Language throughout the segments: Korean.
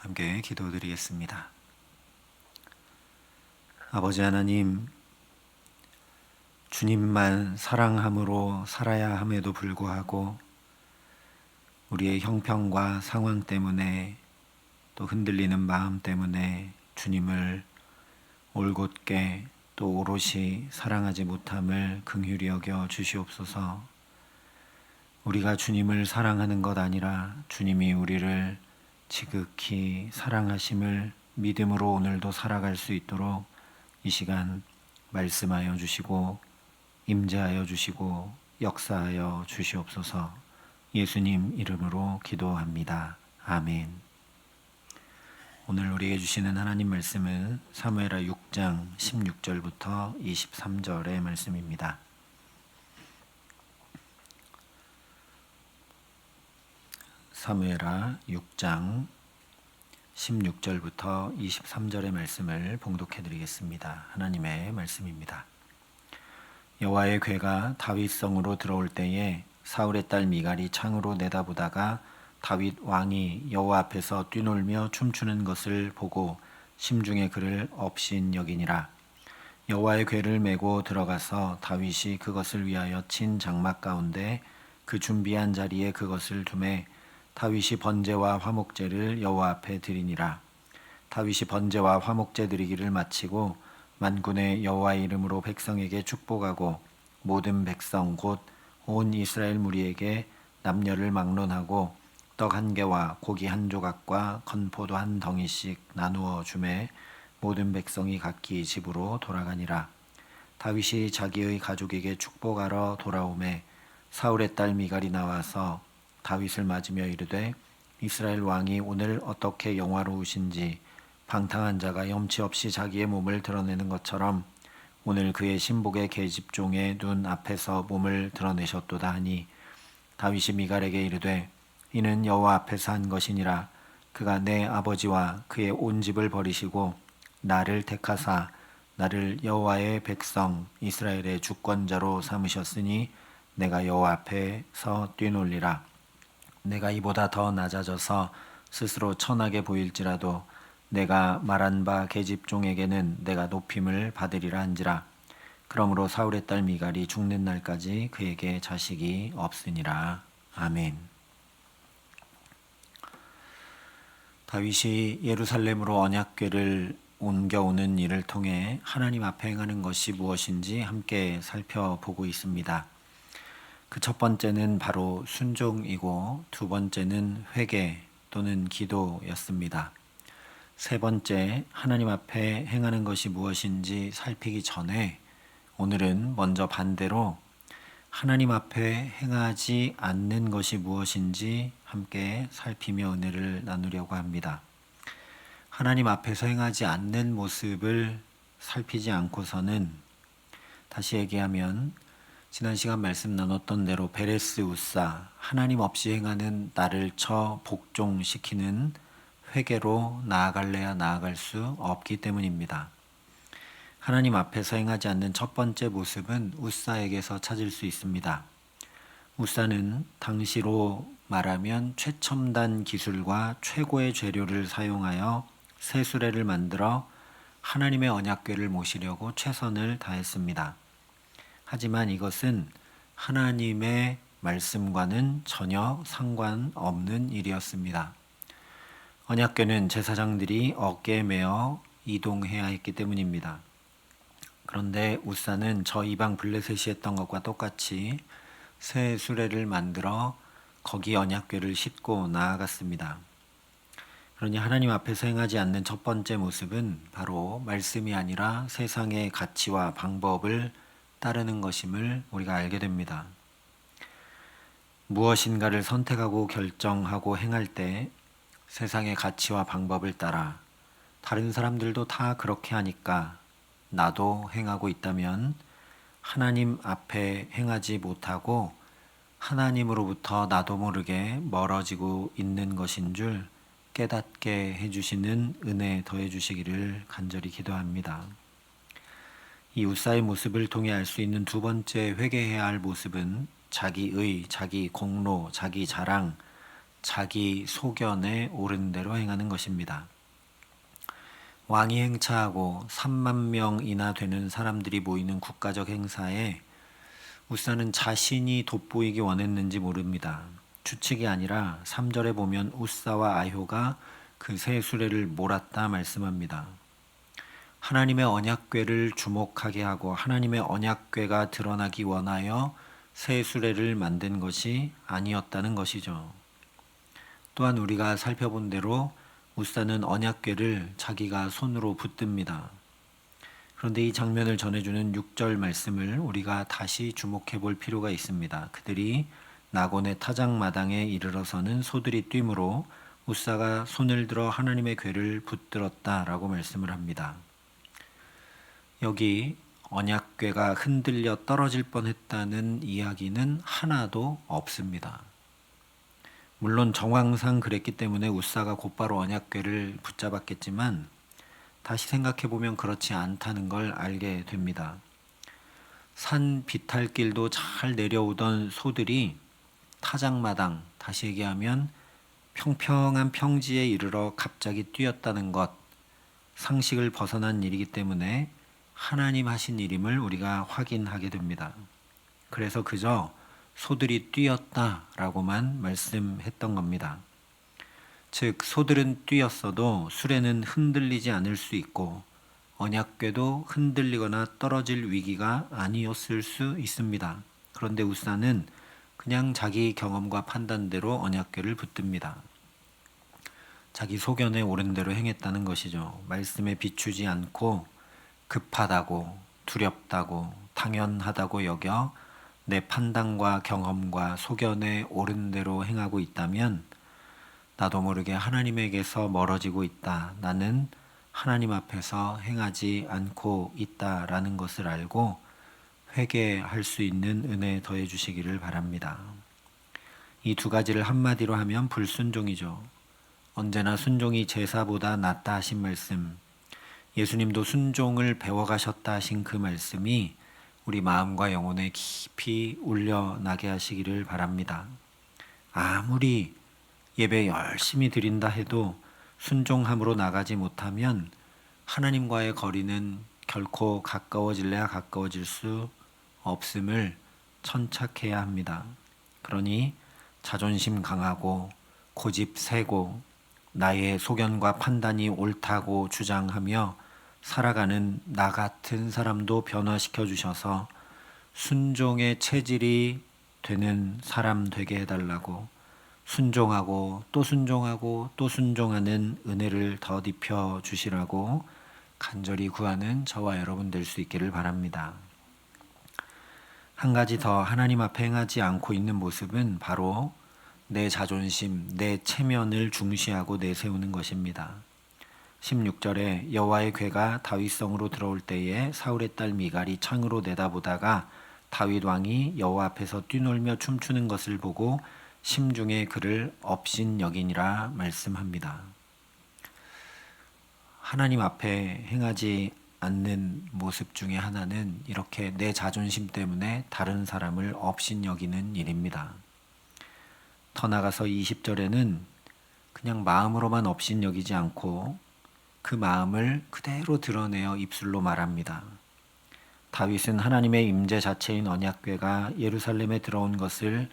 함께 기도드리겠습니다. 아버지 하나님, 주님만 사랑함으로 살아야 함에도 불구하고 우리의 형편과 상황 때문에 또 흔들리는 마음 때문에 주님을 올곧게 또 오롯이 사랑하지 못함을 긍휼히 여겨 주시옵소서. 우리가 주님을 사랑하는 것 아니라 주님이 우리를 지극히 사랑하심을 믿음으로 오늘도 살아갈 수 있도록 이 시간 말씀하여 주시고 임재하여 주시고 역사하여 주시옵소서. 예수님 이름으로 기도합니다. 아멘. 오늘 우리에게 주시는 하나님 말씀은 사무엘하 6장 16절부터 23절의 말씀입니다. 사무엘하 6장 16절부터 23절의 말씀을 봉독해 드리겠습니다. 하나님의 말씀입니다. 여호와의 궤가 다윗성으로 들어올 때에 사울의 딸 미갈이 창으로 내다보다가 다윗 왕이 여호와 앞에서 뛰놀며 춤추는 것을 보고 심중에 그를 업신 여기니라. 여호와의 궤를 메고 들어가서 다윗이 그것을 위하여 친 장막 가운데 그 준비한 자리에 그것을 두매 다윗이 번제와 화목제를 여호와 앞에 드리니라. 다윗이 번제와 화목제 드리기를 마치고 만군의 여호와의 이름으로 백성에게 축복하고 모든 백성 곧 온 이스라엘 무리에게 남녀를 막론하고 떡 한 개와 고기 한 조각과 건포도 한 덩이씩 나누어 주매 모든 백성이 각기 집으로 돌아가니라. 다윗이 자기의 가족에게 축복하러 돌아오매 사울의 딸 미갈이 나와서 다윗을 맞으며 이르되 이스라엘 왕이 오늘 어떻게 영화로우신지 방탕한 자가 염치 없이 자기의 몸을 드러내는 것처럼 오늘 그의 신복의 계집종의 눈 앞에서 몸을 드러내셨도다 하니 다윗이 미갈에게 이르되 이는 여호와 앞에서 한 것이니라. 그가 내 아버지와 그의 온 집을 버리시고 나를 택하사 나를 여호와의 백성 이스라엘의 주권자로 삼으셨으니 내가 여호와 앞에서 뛰놀리라. 내가 이보다 더 낮아져서 스스로 천하게 보일지라도 내가 말한 바 계집종에게는 내가 높임을 받으리라 한지라. 그러므로 사울의 딸 미갈이 죽는 날까지 그에게 자식이 없으니라. 아멘. 다윗이 예루살렘으로 언약궤를 옮겨오는 일을 통해 하나님 앞에 행하는 것이 무엇인지 함께 살펴보고 있습니다. 그 첫 번째는 바로 순종이고 두 번째는 회개 또는 기도였습니다. 세 번째, 하나님 앞에 행하는 것이 무엇인지 살피기 전에 오늘은 먼저 반대로 하나님 앞에 행하지 않는 것이 무엇인지 함께 살피며 은혜를 나누려고 합니다. 하나님 앞에서 행하지 않는 모습을 살피지 않고서는, 다시 얘기하면 지난 시간 말씀 나눴던 대로 베레스 우사, 하나님 없이 행하는 나를 쳐 복종시키는 회개로 나아갈래야 나아갈 수 없기 때문입니다. 하나님 앞에서 행하지 않는 첫 번째 모습은 우사에게서 찾을 수 있습니다. 우사는 당시로 말하면 최첨단 기술과 최고의 재료를 사용하여 새 수레를 만들어 하나님의 언약궤를 모시려고 최선을 다했습니다. 하지만 이것은 하나님의 말씀과는 전혀 상관없는 일이었습니다. 언약궤는 제사장들이 어깨에 메어 이동해야 했기 때문입니다. 그런데 우사는 저 이방 블레셋이 했던 것과 똑같이 새 수레를 만들어 거기 언약궤를 싣고 나아갔습니다. 그러니 하나님 앞에서 행하지 않는 첫 번째 모습은 바로 말씀이 아니라 세상의 가치와 방법을 따르는 것임을 우리가 알게 됩니다. 무엇인가를 선택하고 결정하고 행할 때 세상의 가치와 방법을 따라 다른 사람들도 다 그렇게 하니까 나도 행하고 있다면 하나님 앞에 행하지 못하고 하나님으로부터 나도 모르게 멀어지고 있는 것인 줄 깨닫게 해주시는 은혜 더해 주시기를 간절히 기도합니다. 이 우사의 모습을 통해 알 수 있는 두 번째 회개해야 할 모습은 자기의, 자기 공로, 자기 자랑, 자기 소견에 옳은 대로 행하는 것입니다. 왕이 행차하고 3만 명이나 되는 사람들이 모이는 국가적 행사에 우사는 자신이 돋보이기 원했는지 모릅니다. 추측이 아니라 3절에 보면 우사와 아효가 그 세 수레를 몰았다 말씀합니다. 하나님의 언약궤를 주목하게 하고 하나님의 언약궤가 드러나기 원하여 새 수레를 만든 것이 아니었다는 것이죠. 또한 우리가 살펴본 대로 우사는 언약궤를 자기가 손으로 붙듭니다. 그런데 이 장면을 전해주는 6절 말씀을 우리가 다시 주목해 볼 필요가 있습니다. 그들이 나곤의 타작마당에 이르러서는 소들이 뛰므로 우사가 손을 들어 하나님의 궤를 붙들었다라고 말씀을 합니다. 여기 언약궤가 흔들려 떨어질 뻔했다는 이야기는 하나도 없습니다. 물론 정황상 그랬기 때문에 우사가 곧바로 언약궤를 붙잡았겠지만 다시 생각해보면 그렇지 않다는 걸 알게 됩니다. 산 비탈길도 잘 내려오던 소들이 타작마당, 다시 얘기하면 평평한 평지에 이르러 갑자기 뛰었다는 것, 상식을 벗어난 일이기 때문에 하나님 하신 일임을 우리가 확인하게 됩니다. 그래서 그저 소들이 뛰었다라고만 말씀했던 겁니다. 즉 소들은 뛰었어도 수레는 흔들리지 않을 수 있고 언약궤도 흔들리거나 떨어질 위기가 아니었을 수 있습니다. 그런데 우사는 그냥 자기 경험과 판단대로 언약궤를 붙듭니다. 자기 소견에 옳은 대로 행했다는 것이죠. 말씀에 비추지 않고 급하다고 두렵다고 당연하다고 여겨 내 판단과 경험과 소견에 옳은 대로 행하고 있다면 나도 모르게 하나님에게서 멀어지고 있다. 나는 하나님 앞에서 행하지 않고 있다라는 것을 알고 회개할 수 있는 은혜 더해 주시기를 바랍니다. 이 두 가지를 한마디로 하면 불순종이죠. 언제나 순종이 제사보다 낫다 하신 말씀, 예수님도 순종을 배워가셨다 하신 그 말씀이 우리 마음과 영혼에 깊이 울려나게 하시기를 바랍니다. 아무리 예배 열심히 드린다 해도 순종함으로 나가지 못하면 하나님과의 거리는 결코 가까워질래야 가까워질 수 없음을 천착해야 합니다. 그러니 자존심 강하고 고집 세고 나의 소견과 판단이 옳다고 주장하며 살아가는 나 같은 사람도 변화시켜 주셔서 순종의 체질이 되는 사람 되게 해달라고 순종하고 또 순종하고 또 순종하는 은혜를 더 입혀 주시라고 간절히 구하는 저와 여러분 될 수 있기를 바랍니다. 한 가지 더 하나님 앞에 행하지 않고 있는 모습은 바로 내 자존심, 내 체면을 중시하고 내세우는 것입니다. 16절에 여호와의 궤가 다윗성으로 들어올 때에 사울의 딸 미갈이 창으로 내다보다가 다윗 왕이 여호와 앞에서 뛰놀며 춤추는 것을 보고 심중에 그를 업신여기니라 말씀합니다. 하나님 앞에 행하지 않는 모습 중에 하나는 이렇게 내 자존심 때문에 다른 사람을 업신여기는 일입니다. 더 나가서 20절에는 그냥 마음으로만 업신여기지 않고 그 마음을 그대로 드러내어 입술로 말합니다. 다윗은 하나님의 임재 자체인 언약궤가 예루살렘에 들어온 것을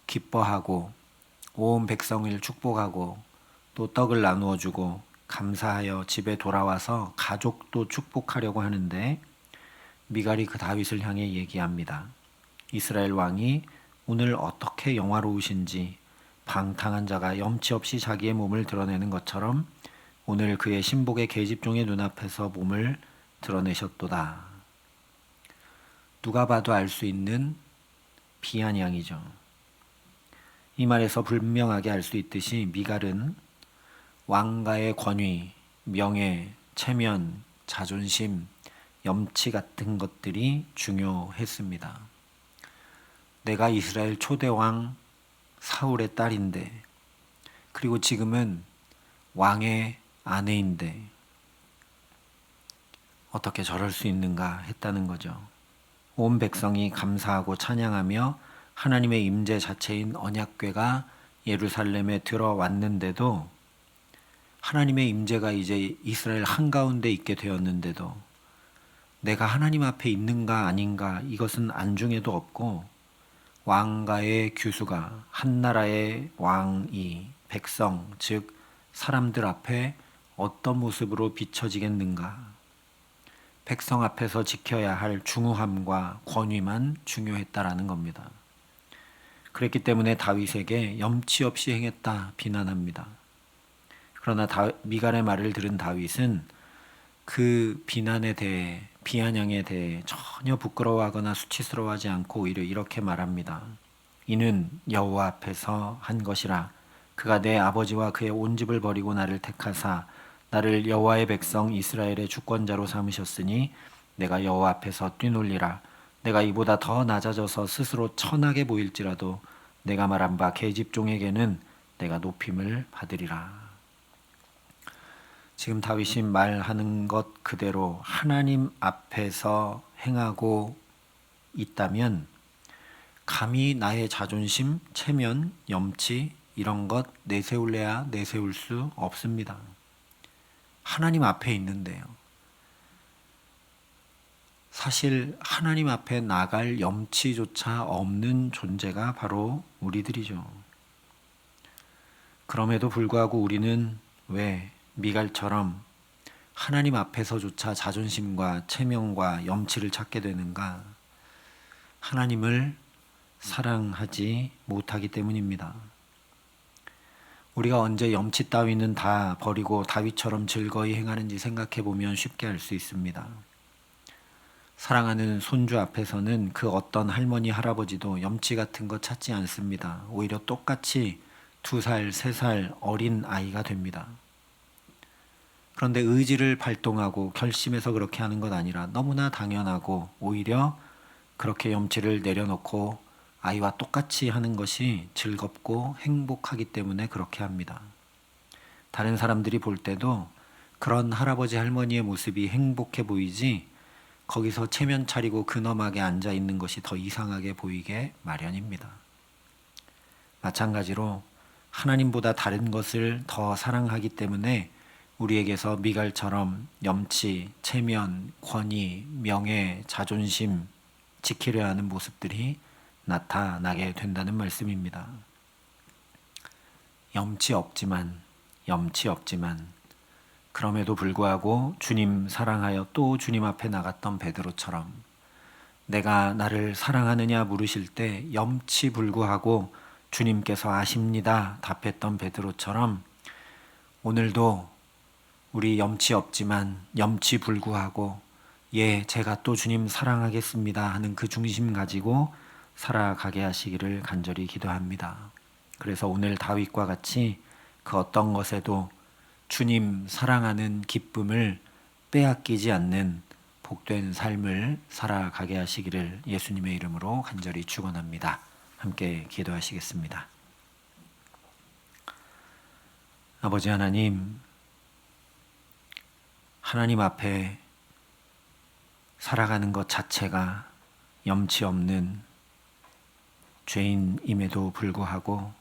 기뻐하고 온 백성을 축복하고 또 떡을 나누어 주고 감사하여 집에 돌아와서 가족도 축복하려고 하는데 미갈이 그 다윗을 향해 얘기합니다. 이스라엘 왕이 오늘 어떻게 영화로우신지 방탕한 자가 염치 없이 자기의 몸을 드러내는 것처럼 오늘 그의 신복의 계집종의 눈앞에서 몸을 드러내셨도다. 누가 봐도 알 수 있는 비아냥이죠. 이 말에서 분명하게 알 수 있듯이 미갈은 왕가의 권위, 명예, 체면, 자존심, 염치 같은 것들이 중요했습니다. 내가 이스라엘 초대왕 사울의 딸인데 그리고 지금은 왕의 아내인데 어떻게 저럴 수 있는가 했다는 거죠. 온 백성이 감사하고 찬양하며 하나님의 임재 자체인 언약궤가 예루살렘에 들어왔는데도 하나님의 임재가 이제 이스라엘 한가운데 있게 되었는데도 내가 하나님 앞에 있는가 아닌가 이것은 안중에도 없고 왕가의 규수가 한 나라의 왕이 백성 즉 사람들 앞에 어떤 모습으로 비춰지겠는가. 백성 앞에서 지켜야 할 중후함과 권위만 중요했다라는 겁니다. 그랬기 때문에 다윗에게 염치 없이 행했다 비난합니다. 그러나 미갈의 말을 들은 다윗은 그 비난에 대해 비아냥에 대해 전혀 부끄러워하거나 수치스러워하지 않고 오히려 이렇게 말합니다. 이는 여호와 앞에서 한 것이라. 그가 내 아버지와 그의 온 집을 버리고 나를 택하사 나를 여호와의 백성 이스라엘의 주권자로 삼으셨으니 내가 여호와 앞에서 뛰놀리라. 내가 이보다 더 낮아져서 스스로 천하게 보일지라도 내가 말한 바 계집종에게는 내가 높임을 받으리라. 지금 다윗이 말하는 것 그대로 하나님 앞에서 행하고 있다면 감히 나의 자존심, 체면, 염치 이런 것 내세울래야 내세울 수 없습니다. 하나님 앞에 있는데요. 사실 하나님 앞에 나갈 염치조차 없는 존재가 바로 우리들이죠. 그럼에도 불구하고 우리는 왜 미갈처럼 하나님 앞에서조차 자존심과 체면과 염치를 찾게 되는가? 하나님을 사랑하지 못하기 때문입니다. 우리가 언제 염치 따위는 다 버리고 다윗처럼 즐거이 행하는지 생각해 보면 쉽게 알 수 있습니다. 사랑하는 손주 앞에서는 그 어떤 할머니 할아버지도 염치 같은 거 찾지 않습니다. 오히려 똑같이 2살, 3살 어린 아이가 됩니다. 그런데 의지를 발동하고 결심해서 그렇게 하는 것 아니라 너무나 당연하고 오히려 그렇게 염치를 내려놓고 아이와 똑같이 하는 것이 즐겁고 행복하기 때문에 그렇게 합니다. 다른 사람들이 볼 때도 그런 할아버지 할머니의 모습이 행복해 보이지 거기서 체면 차리고 근엄하게 앉아 있는 것이 더 이상하게 보이게 마련입니다. 마찬가지로 하나님보다 다른 것을 더 사랑하기 때문에 우리에게서 미갈처럼 염치, 체면, 권위, 명예, 자존심 지키려 하는 모습들이 나타나게 된다는 말씀입니다. 염치 없지만 그럼에도 불구하고 주님 사랑하여 또 주님 앞에 나갔던 베드로처럼 내가 나를 사랑하느냐 물으실 때 염치 불구하고 주님께서 아십니다 답했던 베드로처럼 오늘도 우리 염치 없지만 염치 불구하고 예 제가 또 주님 사랑하겠습니다 하는 그 중심 가지고 살아가게 하시기를 간절히 기도합니다. 그래서 오늘 다윗과 같이 그 어떤 것에도 주님 사랑하는 기쁨을 빼앗기지 않는 복된 삶을 살아가게 하시기를 예수님의 이름으로 간절히 축원합니다. 함께 기도하시겠습니다. 아버지 하나님, 하나님 앞에 살아가는 것 자체가 염치 없는 죄인임에도 불구하고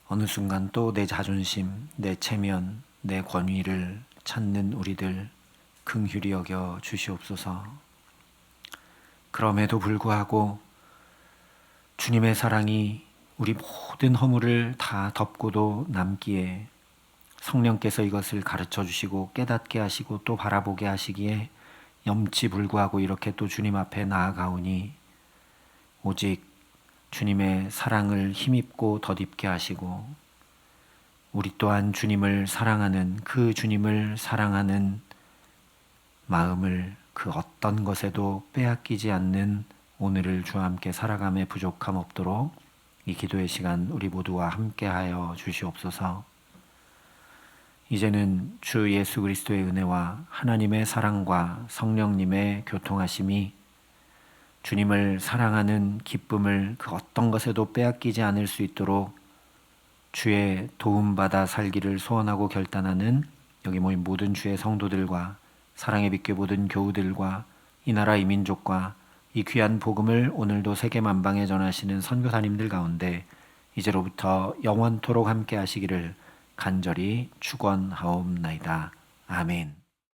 어느 순간 또 내 자존심, 내 체면, 내 권위를 찾는 우리들 긍휼히 여겨 주시옵소서. 그럼에도 불구하고 주님의 사랑이 우리 모든 허물을 다 덮고도 남기에 성령께서 이것을 가르쳐 주시고 깨닫게 하시고 또 바라보게 하시기에 염치 불구하고 이렇게 또 주님 앞에 나아가오니 오직 주님의 사랑을 힘입고 덧입게 하시고 우리 또한 주님을 사랑하는 그 주님을 사랑하는 마음을 그 어떤 것에도 빼앗기지 않는 오늘을 주와 함께 살아감에 부족함 없도록 이 기도의 시간 우리 모두와 함께하여 주시옵소서. 이제는 주 예수 그리스도의 은혜와 하나님의 사랑과 성령님의 교통하심이 주님을 사랑하는 기쁨을 그 어떤 것에도 빼앗기지 않을 수 있도록 주의 도움받아 살기를 소원하고 결단하는 여기 모인 모든 주의 성도들과 사랑의 빛교 모든 교우들과 이 나라 이 민족과 이 귀한 복음을 오늘도 세계 만방에 전하시는 선교사님들 가운데 이제로부터 영원토록 함께 하시기를 간절히 축원하옵나이다. 아멘.